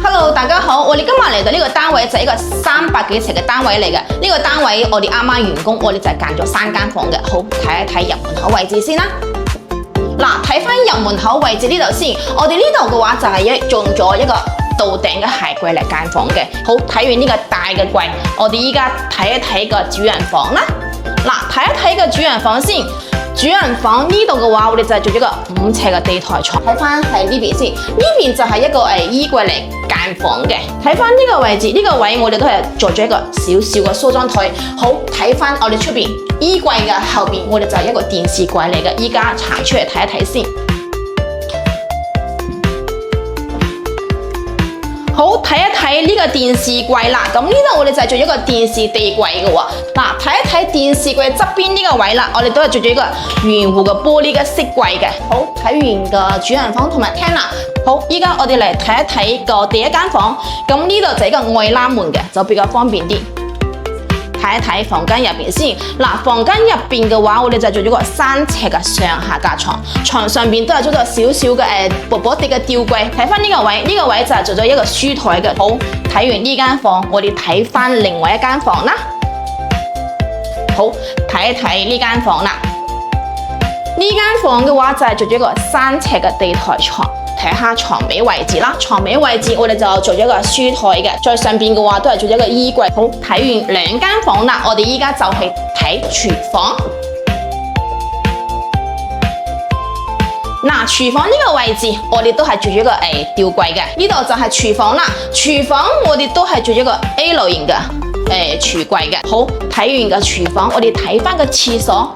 Hello， 大家好，我哋今日嚟到呢個單位就係一個300幾尺嘅單位嚟嘅。呢個單位我哋啱啱完工，我哋就係間咗3間房嘅。好，睇一睇入門口位置先啦。嗱，睇翻入門口位置呢度先，我哋呢度嘅話就係用咗一個到頂嘅鞋櫃嚟間房嘅。好，睇完呢個大嘅櫃，我哋依家睇一睇個主人房啦。嗱，睇一睇個主人房先。主人房呢度嘅話，我哋就係做咗個5尺嘅地台床。睇翻喺呢邊先，呢邊就係一個衣櫃嚟間房嘅。睇翻呢個位置，呢個位我哋都係做咗一個小小嘅梳妝台。好，睇翻我哋出邊衣櫃嘅後邊，我哋就係一個電視櫃嚟嘅。依家行出嚟睇一睇先。好，睇一睇呢個電視櫃啦，咁呢度我哋就係做咗個電視地櫃嘅喎。嗱，睇一睇電視櫃側邊呢個位啦，我哋都係做咗一個圓弧嘅玻璃嘅色櫃嘅。好，睇完個主人房同埋廳啦。好，依家我哋嚟睇一睇個第一間房，咁呢度就係一個外拉門嘅，就比較方便啲。睇一睇房間入邊先。嗱，房間入邊嘅話，我哋就做咗個3尺嘅上下架床，床上邊都係做咗少少嘅薄薄啲嘅吊櫃。睇翻呢個位，呢個位就係做咗一個書台嘅。好，睇完呢間房，我哋睇翻另外一間房啦。好，睇一睇呢間房啦。呢間房嘅話就係做咗一個3尺嘅地台床。睇下床尾位置啦，床尾位置我哋就做咗一個書台嘅，再上邊嘅話都係做咗一個衣櫃。好，睇完2間房啦，我哋依家就係睇廚房。嗱，廚房呢個位置我哋都係做咗一個吊櫃嘅，呢度就係廚房啦。廚房我哋都係做咗一個 L 型嘅櫥櫃嘅。好，睇完個廚房，我哋睇翻個廁所。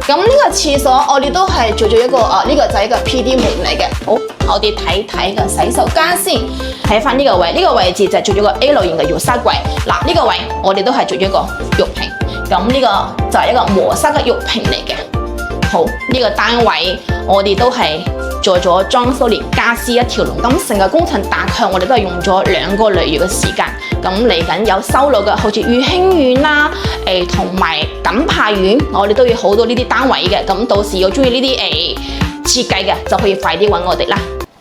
咁呢個廁所我哋都係做咗一個呢個就係一個 PD 門嚟嘅。好，我哋睇睇個洗手間先，睇翻呢個位，呢個位置就係做咗個 L 型嘅浴室櫃。嗱，呢個位我哋都係做咗一個浴屏，咁呢個就係一個磨砂嘅浴屏嚟嘅。好，呢個單位我哋都係做咗裝修連家私一條龍，咁成個工程大概我哋都係用咗2個嚟月嘅時間。咁嚟緊有收路嘅，好似裕興苑啦，同埋錦柏苑，我哋都要好多呢啲單位嘅。咁到時有中意呢啲設計嘅，就可以快啲揾我哋啦。